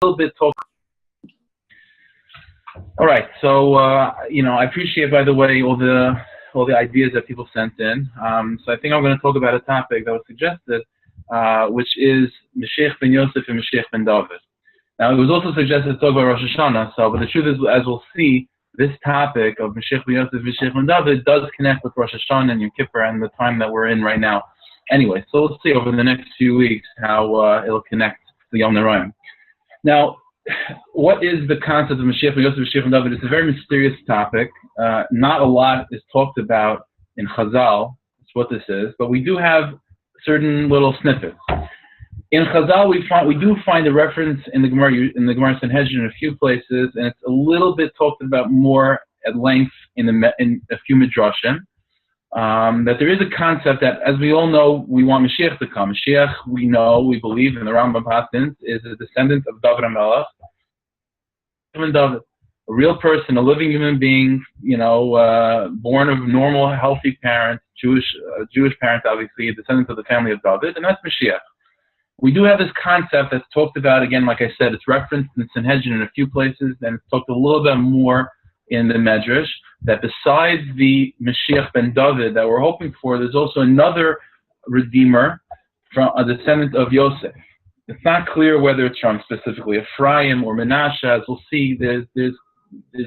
little bit talk. All right, so I appreciate, by the way, all the ideas that people sent in. So I think I'm going to talk about a topic that was suggested, which is Mashiach ben Yosef and Mashiach ben David. Now, it was also suggested to talk about Rosh Hashanah. But the truth is, as we'll see, this topic of Mashiach ben Yosef and Mashiach ben David does connect with Rosh Hashanah and Yom Kippur and the time that we're in right now. Anyway, so we'll see over the next few weeks how it'll connect to Yom Narayim. Now, what is the concept of Mashiach ben Yosef and Mashiach ben David? It's a very mysterious topic. Not a lot is talked about in Chazal. That's what this is. But we do have certain little snippets. In Chazal, we do find a reference in the Gemara Sanhedrin in a few places, and it's a little bit talked about more at length in a few midrashim. That there is a concept that, as we all know, we want Mashiach to come. Mashiach, we believe, in the Rambam Patins, is a descendant of David HaMelech. David, a real person, a living human being, born of normal, healthy parents, Jewish parents, obviously, a descendant of the family of David, and that's Mashiach. We do have this concept that's talked about, again, like I said, it's referenced in Sanhedrin in a few places, and it's talked a little bit more in the Medrash, that besides the Mashiach ben David that we're hoping for, there's also another Redeemer, from a descendant of Yosef. It's not clear whether it's from specifically Ephraim or Menashe. As we'll see, there's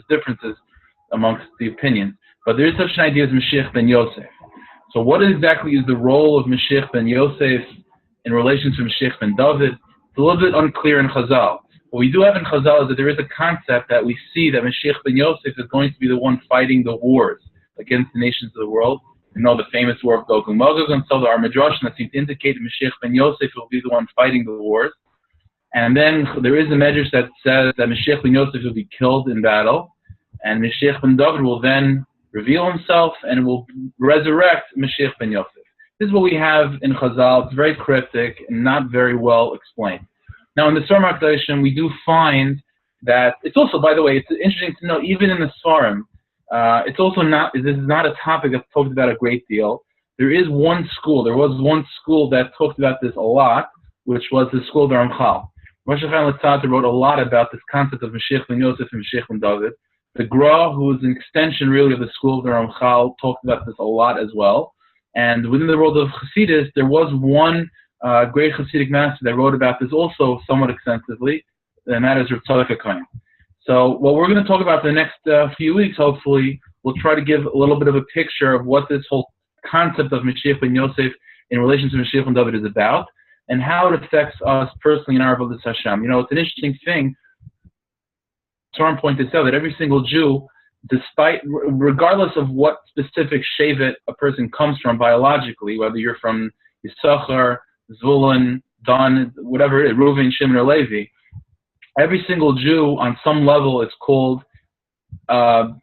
differences amongst the opinions. But there is such an idea as Mashiach ben Yosef. So what exactly is the role of Mashiach ben Yosef in relation to Mashiach ben David? It's a little bit unclear in Chazal. What we do have in Chazal is that there is a concept that we see that Mashiach ben Yosef is going to be the one fighting the wars against the nations of the world. You know the famous war of Gog and Magog, and so there are midrashim that seem to indicate that Mashiach ben Yosef will be the one fighting the wars. And then there is a midrash that says that Mashiach ben Yosef will be killed in battle, and Mashiach ben David will then reveal himself and will resurrect Mashiach ben Yosef. This is what we have in Chazal. It's very cryptic and not very well explained. Now, in the Sfarim HaKadoshim, we do find that it's also, by the way, it's interesting to know, even in the Sfarim, it's also not, this is not a topic that's talked about a great deal. There was one school that talked about this a lot, which was the school of the Ramchal. Rosh Hashanah wrote a lot about this concept of Mashiach ben Yosef and Mashiach ben David. The Gra, who is an extension really of the school of the Ramchal, talked about this a lot as well. And within the world of Hasidus, there was one great Hasidic master that wrote about this also somewhat extensively, and that is Rav Tzadok HaKohen. So what we're going to talk about for the next few weeks, hopefully, we'll try to give a little bit of a picture of what this whole concept of Mashiach ben Yosef in relation to Mashiach ben David is about, and how it affects us personally in our Avodas Hashem. It's an interesting thing. Someone pointed out that every single Jew, regardless of what specific shevet a person comes from biologically, whether you're from Yisachar, Zvulun, Dan, whatever it is, Reuven, Shimon, or Levi, every single Jew on some level is called from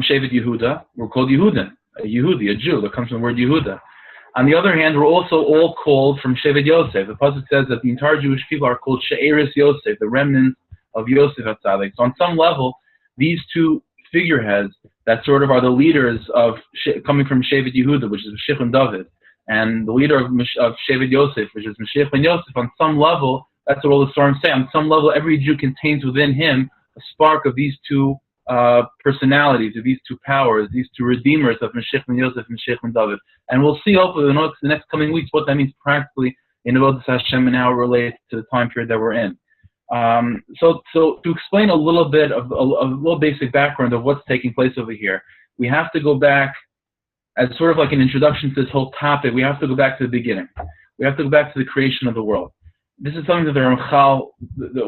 Shevet Yehuda. We're called Yehudin, a Yehudi, a Jew. That comes from the word Yehuda. On the other hand, we're also all called from Shevet Yosef. The pasuk says that the entire Jewish people are called She'eris Yosef, the remnants of Yosef HaTzadik. So on some level, these two figureheads that sort of are the leaders of coming from Shevet Yehuda, which is Mashiach ben David, and the leader of Shevet Yosef, which is Mashiach ben Yosef, on some level, that's what all the Sfarim say, on some level, every Jew contains within him a spark of these two personalities, of these two powers, these two redeemers of Mashiach ben Yosef and Mashiach ben David. And we'll see hopefully in the next coming weeks what that means practically in Avodas Hashem and how it relates to the time period that we're in. So to explain a little bit of a little basic background of what's taking place over here, we have to go back as sort of like an introduction to this whole topic. We have to go back to the beginning. We have to go back to the creation of the world. This is something that the Ramchal,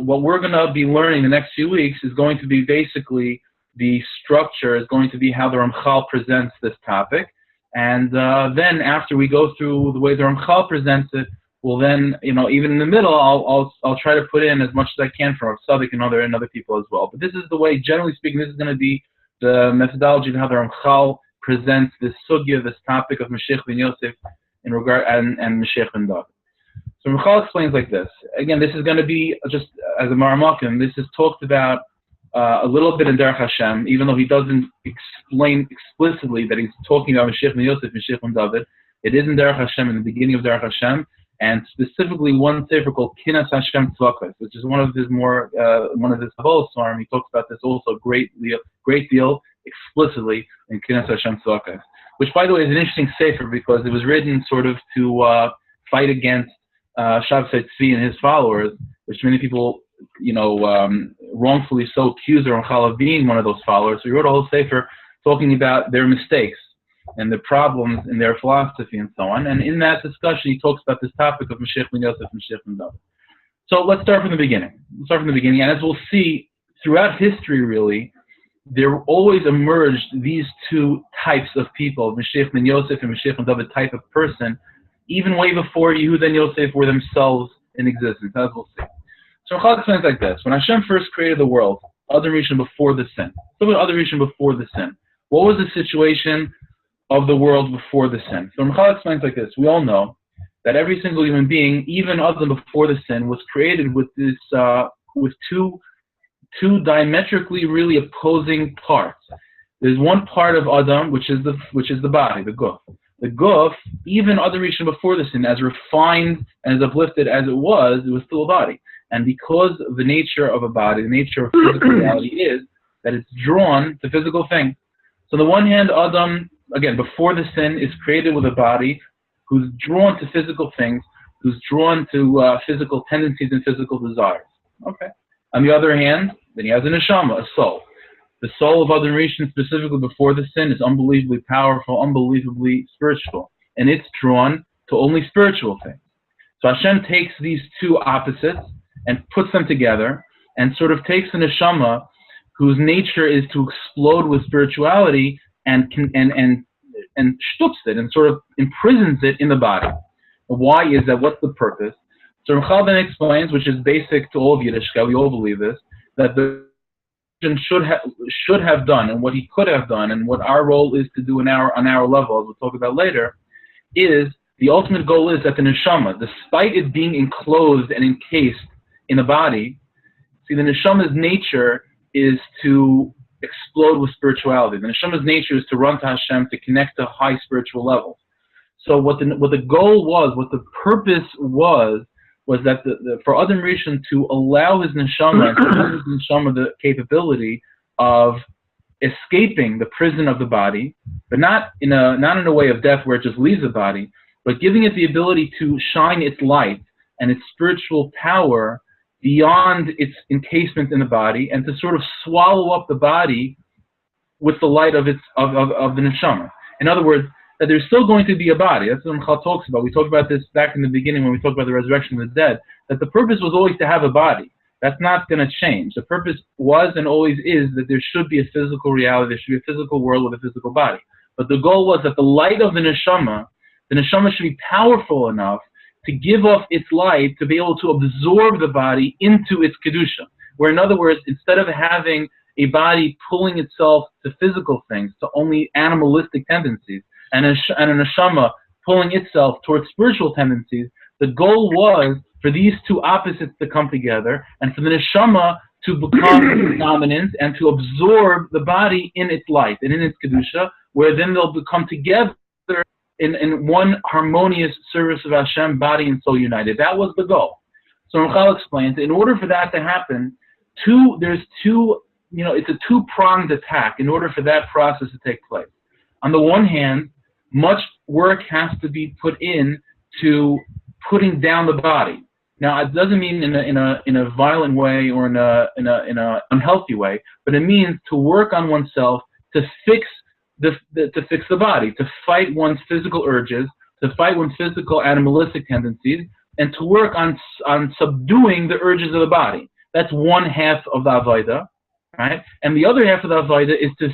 what we're going to be learning the next few weeks is going to be basically the structure, is going to be how the Ramchal presents this topic. And then after we go through the way the Ramchal presents it, well then, even in the middle, I'll try to put in as much as I can from Rav Tzadok and other people as well. But this is the way, generally speaking, this is going to be the methodology of how the Ramchal presents this sugya, this topic of Mashiach ben Yosef in regard and Mashiach ben David. So Ramchal explains like this. Again, this is going to be just as a maramakim. This is talked about a little bit in Derech Hashem, even though he doesn't explain explicitly that he's talking about Mashiach ben Yosef, Mashiach ben David. It is in Derech Hashem, in the beginning of Derech Hashem. and specifically one sefer called Kinas Hashem Tzvakos, which is one of his Kabbalah Svarim. He talks about this also a great deal explicitly in Kinas Hashem Tzvakos, which, by the way, is an interesting sefer because it was written sort of to fight against Shabtai Tzvi and his followers, which many people, wrongfully so accuse Ramchal of being one of those followers. So he wrote a whole sefer talking about their mistakes and the problems in their philosophy and so on. And in that discussion, he talks about this topic of Mashiach ben Yosef and Mashiach ben David. So let's start from the beginning. And as we'll see, throughout history, really, there always emerged these two types of people, Mashiach ben Yosef and Mashiach ben David type of person, even way before Yehuda and Yosef were themselves in existence, as we'll see. So Ramchal explains like this: when Hashem first created the world, Adam Rishon before the sin. What was the situation of the world before the sin? So Ramchal explains like this: we all know that every single human being, even Adam before the sin, was created with this with two diametrically really opposing parts. There's one part of Adam which is the body, the guf. The guf, even Adam Rishon before the sin, as refined and as uplifted as it was still a body. And because of the nature of a body, the nature of physical reality is that it's drawn to physical things. So on the one hand, Adam, again, before the sin, is created with a body who's drawn to physical things, who's drawn to physical tendencies and physical desires. Okay. On the other hand, then he has a neshama, a soul. The soul of Adam Rishon, specifically before the sin, is unbelievably powerful, unbelievably spiritual. And it's drawn to only spiritual things. So Hashem takes these two opposites and puts them together and sort of takes a neshama whose nature is to explode with spirituality and shtups it and sort of imprisons it in the body. Why is that? What's the purpose? So Ramchal then explains, which is basic to all of Yiddishkeit, we all believe this, that the should have done and what he could have done and what our role is to do on our level, as we'll talk about later, is the ultimate goal is that the neshama, despite it being enclosed and encased in the body, see, the neshama's nature is to explode with spirituality. The neshama's nature is to run to Hashem, to connect to high spiritual levels. So what the goal was, what the purpose was that for Adam Rishon to allow his neshama, and to give his neshama the capability of escaping the prison of the body, but not in a way of death where it just leaves the body, but giving it the ability to shine its light and its spiritual power beyond its encasement in the body, and to sort of swallow up the body with the light of the neshama. In other words, that there's still going to be a body. That's what Ramchal talks about. We talked about this back in the beginning when we talked about the resurrection of the dead, that the purpose was always to have a body. That's not going to change. The purpose was and always is that there should be a physical reality, there should be a physical world with a physical body. But the goal was that the light of the neshama should be powerful enough to give off its light to be able to absorb the body into its kedusha. Where, in other words, instead of having a body pulling itself to physical things, to only animalistic tendencies, and a neshama pulling itself towards spiritual tendencies, the goal was for these two opposites to come together and for the neshama to become dominant and to absorb the body in its light and in its kedusha, where then they'll become together in one harmonious service of Hashem, body and soul united. That was the goal. So Ramchal explains, in order for that to happen, it's a two-pronged attack in order for that process to take place. On the one hand, much work has to be put in to putting down the body. Now, it doesn't mean in a violent way or in a unhealthy way, but it means to work on oneself to fix the body, to fight one's physical urges, to fight one's physical animalistic tendencies, and to work on subduing the urges of the body. That's one half of the avodah, right? And the other half of the avodah is to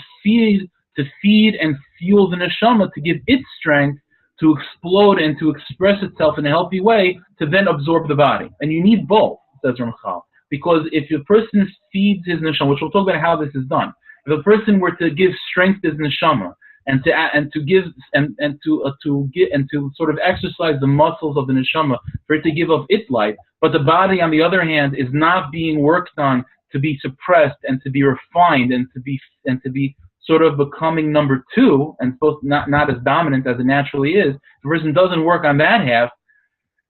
feed and fuel the neshama, to give its strength to explode and to express itself in a healthy way, to then absorb the body. And you need both, says Ramchal, because if a person feeds his neshama, which we'll talk about how this is done, if a person were to give strength to his neshama and to sort of exercise the muscles of the neshama for it to give up its light, but the body on the other hand is not being worked on to be suppressed and to be refined and to be sort of becoming number two and supposed not as dominant as it naturally is, the person doesn't work on that half,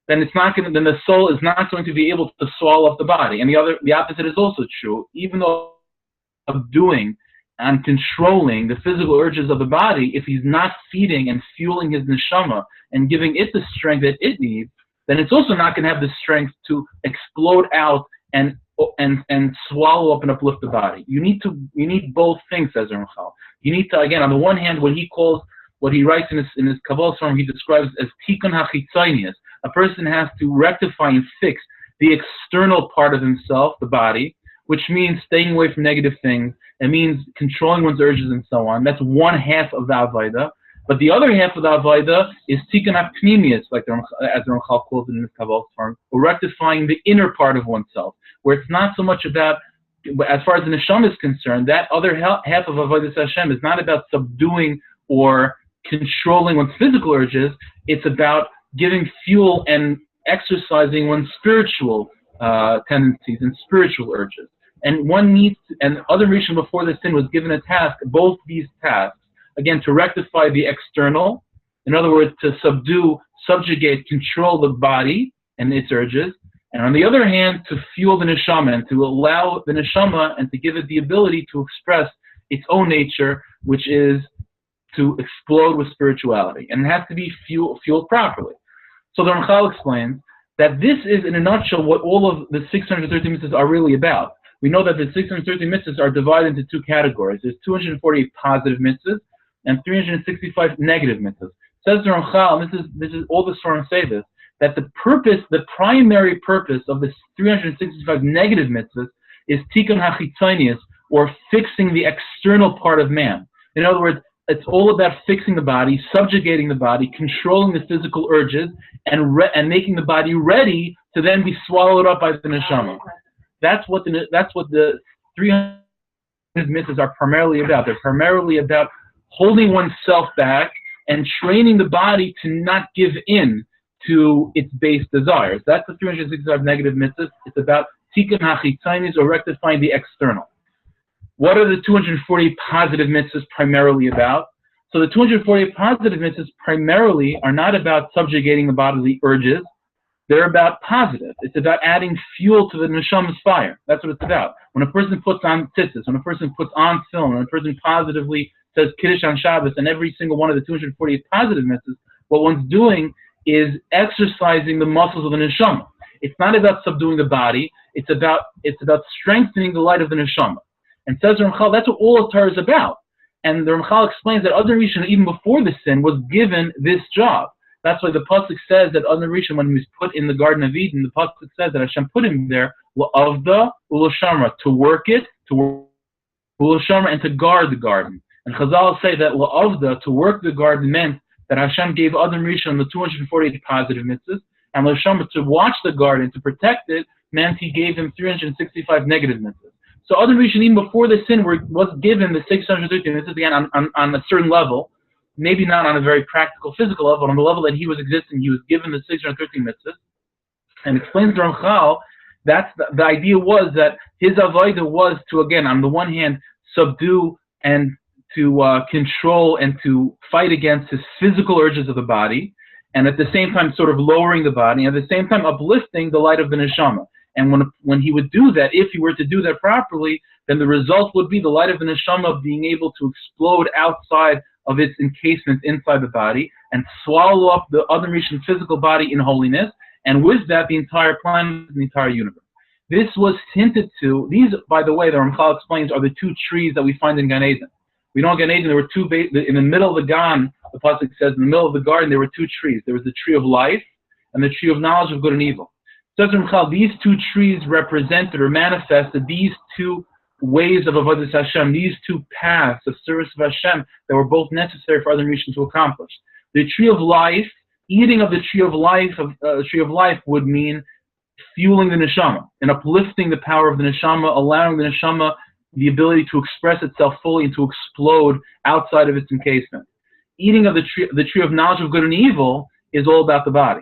then then the soul is not going to be able to swallow up the body. And the opposite is also true. Even though subduing and controlling the physical urges of the body, if he's not feeding and fueling his neshama and giving it the strength that it needs, then it's also not going to have the strength to explode out and swallow up and uplift the body. You need both things, says Ramchal. You need to, again, on the one hand, what he writes in his Kabbalah form, he describes as tikkun hachitzonius. A person has to rectify and fix the external part of himself, the body, which means staying away from negative things. It means controlling one's urges and so on. That's one half of the Avodah. But the other half of the Avodah is tikkun hapnimius, as the Ramchal calls it in his Kabbalah form, or rectifying the inner part of oneself, where it's not so much about, as far as the neshama is concerned, that other half of Avodas Hashem is not about subduing or controlling one's physical urges. It's about giving fuel and exercising one's spiritual tendencies and spiritual urges. And one needs, and other Rishon before the sin was given a task, both these tasks, again, to rectify the external, in other words, to subjugate, control the body and its urges, and on the other hand, to fuel the neshama and to allow the neshama and to give it the ability to express its own nature, which is to explode with spirituality. And it has to be fueled properly. So the Ramchal explains that this is, in a nutshell, what all of the 630 mitzvahs are really about. We know that the 630 mitzvahs are divided into two categories. There's 248 positive mitzvahs and 365 negative mitzvahs. Says the Ramchal, and this is all the Sforim say this, that the primary purpose of the 365 negative mitzvahs is tikkun hachitzonius, or fixing the external part of man. In other words, it's all about fixing the body, subjugating the body, controlling the physical urges, and making the body ready to then be swallowed up by the neshama. That's what the 300 mitzvahs are primarily about. They're primarily about holding oneself back and training the body to not give in to its base desires. That's the 365 negative mitzvahs. It's about tikkun hachitzonius, or rectifying the external. What are the 240 positive mitzvahs primarily about? So the 240 positive mitzvahs primarily are not about subjugating the bodily urges. They're about positive. It's about adding fuel to the neshama's fire. That's what it's about. When a person puts on tzitzis, when a person puts on film, when a person positively says Kiddush on Shabbos, and every single one of the 248 positive mitzvahs, what one's doing is exercising the muscles of the neshama. It's not about subduing the body. It's about strengthening the light of the neshama. And says the Ramchal, that's what all of Torah is about. And the Ramchal explains that Adon Rishon, even before the sin, was given this job. That's why the pasuk says that Adon Rishon, when he was put in the Garden of Eden, the pasuk says that Hashem put him there, la'avda u'lashamra, to work it, u'lashamra, and to guard the garden. And Chazal say that la'avda, to work the garden, meant that Hashem gave Adon Rishon the 248 positive mitzvahs, and l'shamra, to watch the garden, to protect it, meant he gave him 365 negative mitzvahs. So Adon Rishon, even before the sin, was given the 630 mitzvahs, again, on a certain level, maybe not on a very practical, physical level, but on the level that he was existing, he was given the 630 mitzvahs. And explains to Ramchal, that's the idea was that his avodah was to, again, on the one hand, subdue and to control and to fight against his physical urges of the body, and at the same time sort of lowering the body, and at the same time uplifting the light of the neshama. And when he would do that, if he were to do that properly, then the result would be the light of the neshama being able to explode outside of its encasement inside the body and swallow up the Adon Rishon physical body in holiness, and with that, the entire planet and the entire universe. This was hinted to. These, by the way, the Ramchal explains, are the two trees that we find in Gan Eden. We know in Gan Eden there were two, in the middle of the Gan, the pasuk says, in the middle of the garden there were two trees. There was the tree of life and the tree of knowledge of good and evil. Says Ramchal, these two trees represented or manifested these two ways of Avodas Hashem, these two paths of service of Hashem that were both necessary for Adon Rishon to accomplish. The tree of life, eating of the tree of life would mean fueling the neshama and uplifting the power of the neshama, allowing the neshama the ability to express itself fully and to explode outside of its encasement. Eating of the tree of knowledge of good and evil is all about the body.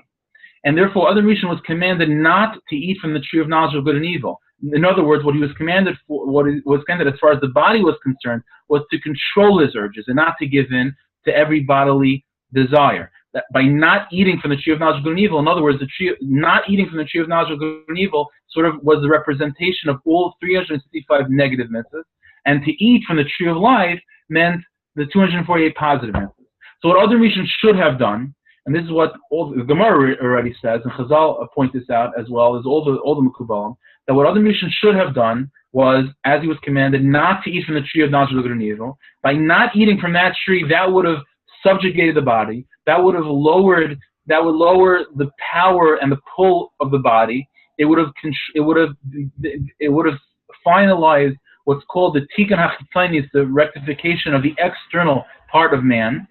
And therefore, Adon Rishon was commanded not to eat from the tree of knowledge of good and evil. In other words, what he was commanded for, what he was commanded as far as the body was concerned, was to control his urges and not to give in to every bodily desire. That by not eating from the tree of knowledge of good and evil, in other words, not eating from the tree of knowledge of good and evil sort of was the representation of all 365 negative mitzvahs, and to eat from the tree of life meant the 248 positive mitzvahs. So what Adam Rishon should have done, and this is what all the Gemara already says, and Chazal point this out as well as all the Mekubalim, that what Adam Rishon should have done was, as he was commanded, not to eat from the tree of knowledge of good and evil. By not eating from that tree, that would have subjugated the body. That would lower the power and the pull of the body. It would have finalized what's called the tikkun hachitzainis, the rectification of the external part of man.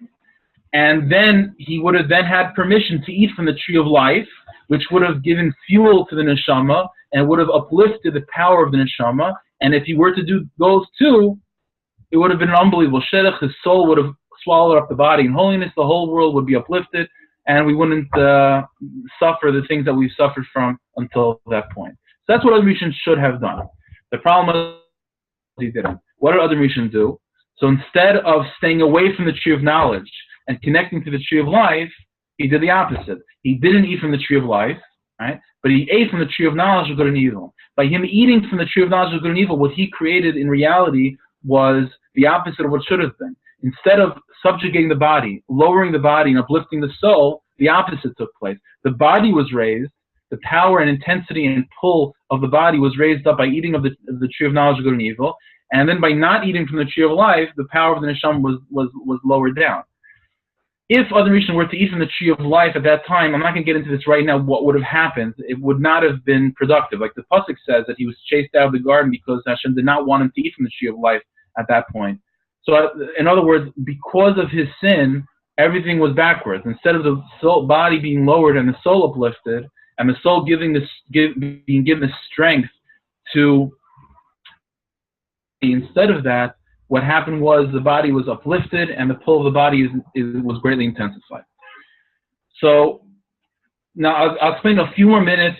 And then he would have then had permission to eat from the tree of life, which would have given fuel to the neshama and would have uplifted the power of the neshama. And if he were to do those two, it would have been an unbelievable shidduch. His soul would have swallowed up the body in holiness. The whole world would be uplifted, and we wouldn't suffer the things that we've suffered from until that point. So that's what Adam Rishon should have done. The problem is he didn't. What did Adam Rishon do? So instead of staying away from the tree of knowledge and connecting to the tree of life, he did the opposite. He didn't eat from the tree of life, right? But he ate from the tree of knowledge of good and evil. By him eating from the tree of knowledge of good and evil, what he created in reality was the opposite of what should have been. Instead of subjugating the body, lowering the body, and uplifting the soul, the opposite took place. The body was raised, the power and intensity and pull of the body was raised up by eating of the tree of knowledge of good and evil, and then by not eating from the tree of life, the power of the neshama was lowered down. If Adam Rishon were to eat from the tree of life at that time, I'm not going to get into this right now, what would have happened? It would not have been productive. Like the Pasuk says that he was chased out of the garden because Hashem did not want him to eat from the tree of life at that point. So in other words, because of his sin, everything was backwards. Instead of the soul, body being lowered and the soul uplifted, and the soul being given the strength to, instead of that, what happened was the body was uplifted and the pull of the body was greatly intensified. So now I'll explain a few more minutes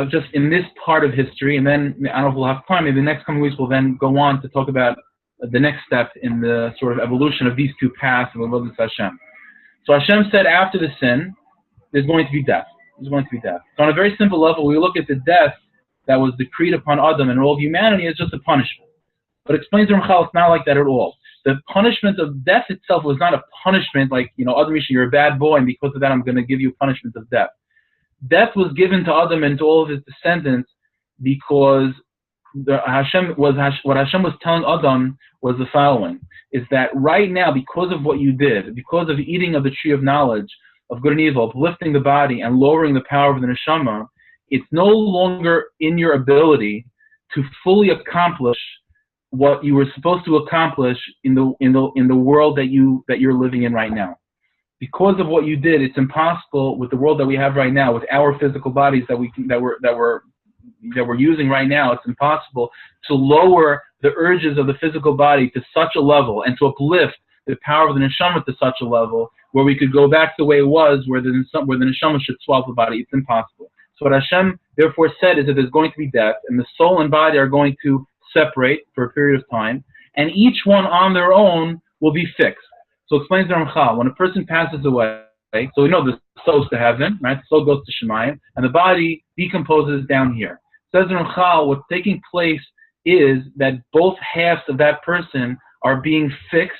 just in this part of history, and then I don't know if we'll have time. Maybe the next coming weeks we'll then go on to talk about the next step in the sort of evolution of these two paths of Avodas Hashem. So Hashem said after the sin, there's going to be death. There's going to be death. So on a very simple level, we look at the death that was decreed upon Adam and all of humanity as just a punishment. But explains the Ramchal, it's not like that at all. The punishment of death itself was not a punishment like, Adam Rishon, you're a bad boy, and because of that I'm going to give you a punishment of death. Death was given to Adam and to all of his descendants because what Hashem was telling Adam was the following, is that right now, because of what you did, because of eating of the tree of knowledge of good and evil, uplifting the body and lowering the power of the neshama, it's no longer in your ability to fully accomplish what you were supposed to accomplish in the world that you're living in right now. Because of what you did, it's impossible with the world that we have right now, with our physical bodies that we're using right now. It's impossible to lower the urges of the physical body to such a level and to uplift the power of the neshama to such a level where we could go back to the way it was, where the neshama should swallow the body. It's impossible. So what Hashem therefore said is that there's going to be death, and the soul and body are going to separate for a period of time, and each one on their own will be fixed. So explains the Ramchal, when a person passes away, so we know the soul's to heaven, right? The soul goes to Shemayim, and the body decomposes down here. Says the Ramchal, what's taking place is that both halves of that person are being fixed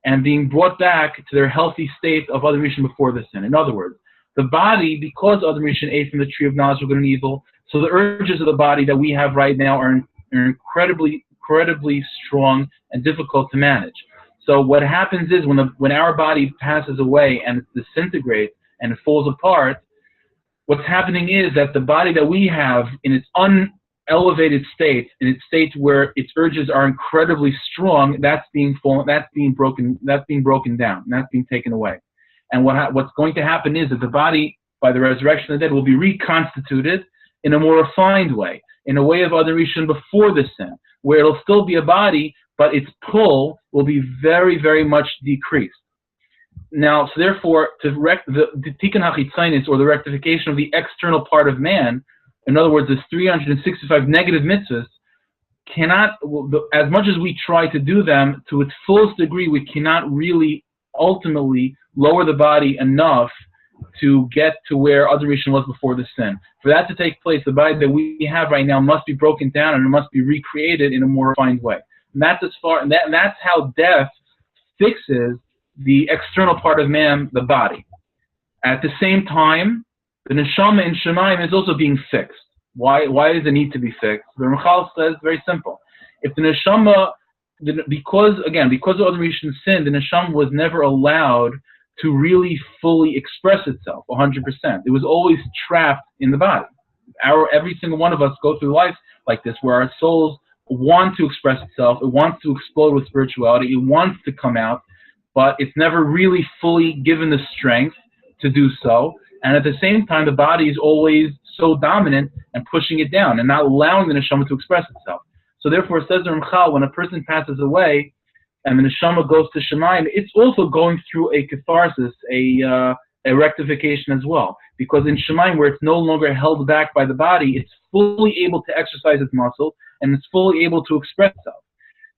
and being brought back to their healthy state of Adam Rishon before the sin. In other words, the body, because Adam Rishon ate from the tree of knowledge of good and evil, so the urges of the body that we have right now are incredibly strong and difficult to manage. So what happens is when our body passes away and it disintegrates and it falls apart, what's happening is that the body that we have in its unelevated state, in its state where its urges are incredibly strong, that's being broken down, and that's being taken away. And what's going to happen is that the body, by the resurrection of the dead, will be reconstituted in a more refined way, in a way of Adam Rishon before the sin, where it'll still be a body, but its pull will be very, very much decreased. Now, so therefore, the tikkun hachitzainis, or the rectification of the external part of man, in other words, there's 365 negative mitzvahs, cannot, as much as we try to do them, to its fullest degree, we cannot really ultimately lower the body enough to get to where Adam Rishon was before the sin. For that to take place, the body that we have right now must be broken down and it must be recreated in a more refined way. And that's that's how death fixes the external part of man, the body. At the same time, the neshama in Shemayim is also being fixed. Why does it need to be fixed? The Ramchal says very simple. If the neshama, because of Adam Rishon's sin, the neshama was never allowed to really fully express itself 100%. It was always trapped in the body. Every single one of us go through life like this, where our souls want to express itself, it wants to explode with spirituality, it wants to come out, but it's never really fully given the strength to do so. And at the same time, the body is always so dominant and pushing it down and not allowing the neshama to express itself. So therefore, it says in Ramchal, when a person passes away and the neshama goes to Shemayim, it's also going through a catharsis, a rectification as well. Because in Shemayim, where it's no longer held back by the body, it's fully able to exercise its muscles and it's fully able to express itself.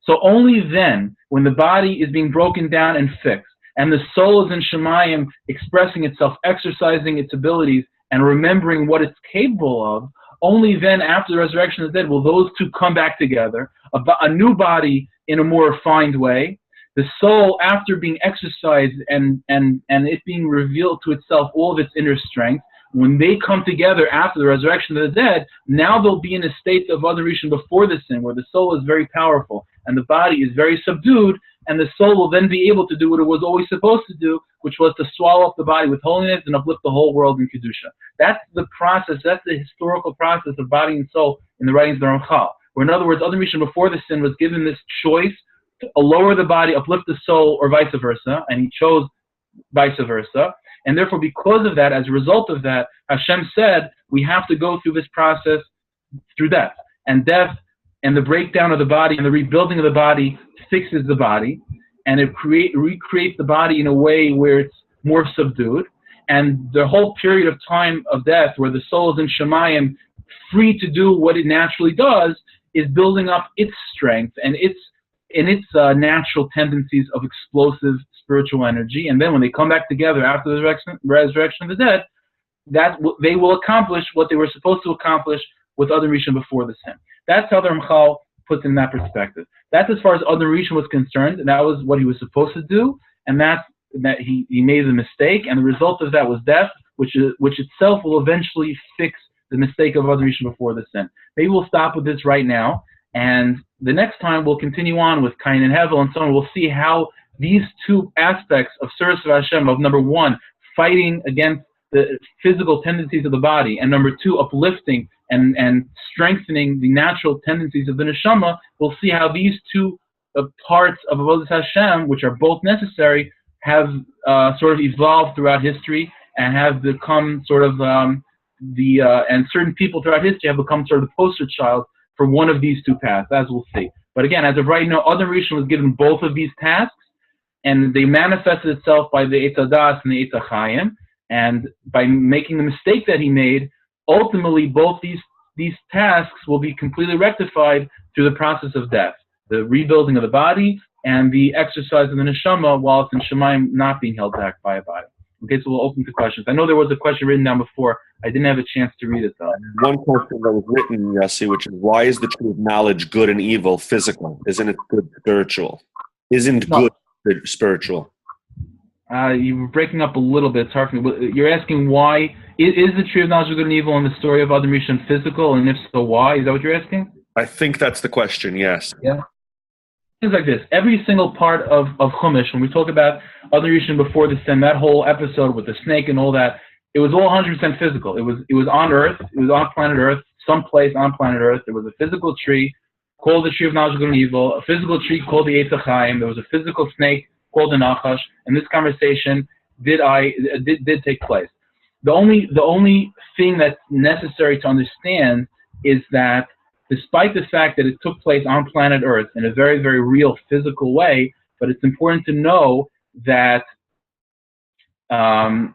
So only then, when the body is being broken down and fixed, and the soul is in Shemayim expressing itself, exercising its abilities, and remembering what it's capable of, only then, after the resurrection of the dead, will those two come back together, a new body in a more refined way. The soul, after being exercised and it being revealed to itself all of its inner strength, when they come together after the resurrection of the dead, now they'll be in a state of Adam Rishon before the sin, where the soul is very powerful and the body is very subdued, and the soul will then be able to do what it was always supposed to do, which was to swallow up the body with holiness and uplift the whole world in Kedusha. That's the process, that's the historical process of body and soul in the writings of the Ramchal. Where in other words, Adam Rishon before the sin was given this choice to lower the body, uplift the soul, or vice versa, and he chose vice versa. And therefore, because of that, as a result of that, Hashem said, we have to go through this process through death. And death and the breakdown of the body and the rebuilding of the body fixes the body, and it recreates the body in a way where it's more subdued. And the whole period of time of death, where the soul is in Shemayim, free to do what it naturally does, is building up its strength and its natural tendencies of explosive spiritual energy. And then when they come back together after the resurrection of the dead, they will accomplish what they were supposed to accomplish with Adam Rishon before the sin. That's how the Ramchal puts in that perspective. That's as far as Adam Rishon was concerned, and that was what he was supposed to do, and that he made the mistake, and the result of that was death, which itself will eventually fix the mistake of Adam Rishon before the sin. Maybe we'll stop with this right now, and the next time we'll continue on with Cain and Hevel and so on. We'll see how these two aspects of service of Hashem, of number one, fighting against the physical tendencies of the body, and number two, uplifting and strengthening the natural tendencies of the neshama, we'll see how these two parts of Avodas Hashem, which are both necessary, have sort of evolved throughout history and have become sort of and certain people throughout history have become sort of the poster child for one of these two paths, as we'll see. But again, as of right now, Adam Rishon was given both of these tasks, and they manifested itself by the Eitz Hadas and the Eitz HaChaim, and by making the mistake that he made, ultimately both these tasks will be completely rectified through the process of death, the rebuilding of the body and the exercise of the neshama while it's in Shemayim not being held back by a body. Okay, so we'll open to questions. I know there was a question written down before. I didn't have a chance to read it though. One question that was written, Yossi, which is, why is the tree of knowledge good and evil physical? Isn't it good spiritual? Isn't good spiritual? You were breaking up a little bit. It's hard for me. You're asking why is the tree of knowledge of good and evil in the story of Adam Rishon physical, and if so, why? Is that what you're asking? I think that's the question. Yes. Yeah. Things like this. Every single part of Chumash, when we talk about Adam Rishon before the sin, that whole episode with the snake and all that, it was all 100% physical. It was on Earth. It was on planet Earth, someplace on planet Earth. There was a physical tree called the tree of knowledge of good and evil, a physical tree called the Eitz HaChaim. There was a physical snake called the Nachash, and this conversation did take place. The only thing that's necessary to understand is that despite the fact that it took place on planet Earth in a very, very real physical way, but it's important to know that the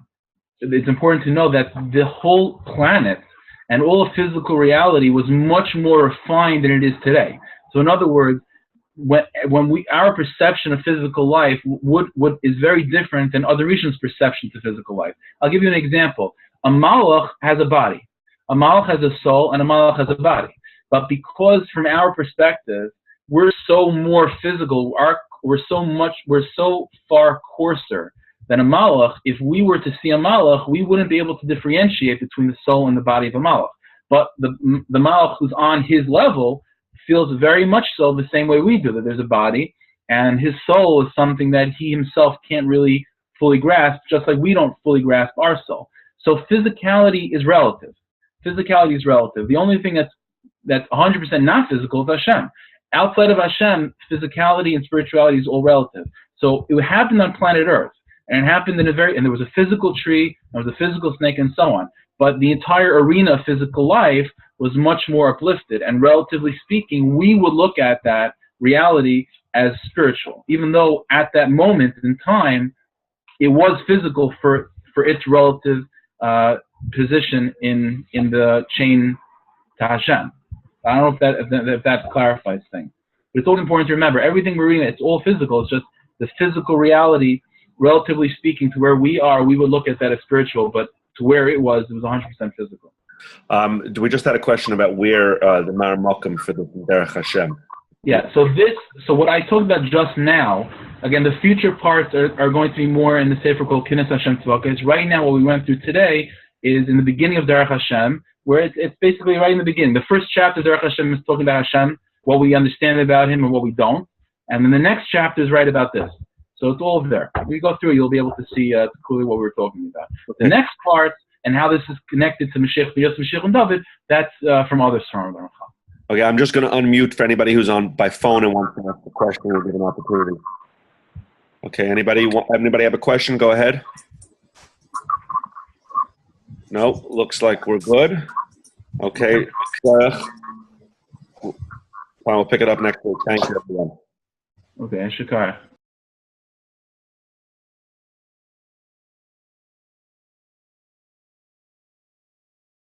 whole planet and all of physical reality was much more refined than it is today. So in other words, when our perception of physical life is very different than other regions' perception to physical life. I'll give you an example. A malach has a body, a malach has a soul, and a malach has a body. But because from our perspective, we're so more physical, we're so far coarser than a malach. If we were to see a malach, we wouldn't be able to differentiate between the soul and the body of a malach. But the malach who's on his level feels very much so the same way we do, that there's a body, and his soul is something that he himself can't really fully grasp, just like we don't fully grasp our soul. So physicality is relative. Physicality is relative. The only thing that's 100% not physical is Hashem. Outside of Hashem, physicality and spirituality is all relative. So it happened on planet Earth, and it happened and there was a physical tree, there was a physical snake, and so on. But the entire arena of physical life was much more uplifted, and relatively speaking, we would look at that reality as spiritual, even though at that moment in time, it was physical for its relative position in the chain to Hashem. I don't know if that clarifies things. But it's always important to remember, everything we're reading, it's all physical. It's just the physical reality, relatively speaking, to where we are, we would look at that as spiritual, but to where it was 100% physical. We just had a question about where the Mar Mokum for the Derech Hashem. Yeah, so what I talked about just now, again, the future parts are going to be more in the Sefer called Kinnis Hashem Tzvaka. Right now, what we went through today is in the beginning of Derech Hashem, where it's basically right in the beginning. The first chapter of Derech Hashem is talking about Hashem, what we understand about Him and what we don't. And then the next chapter is right about this. So it's all there. If you go through it, you'll be able to see clearly what we're talking about. But the next part and how this is connected to Mashiach, Mashiach and David, that's from other Sfarim. Okay, I'm just going to unmute for anybody who's on by phone and wants to ask a question. We'll give an opportunity. Okay, anybody have a question? Go ahead. No, looks like we're good. Okay, we'll pick it up next week. Thank you, everyone. Okay, Shikar.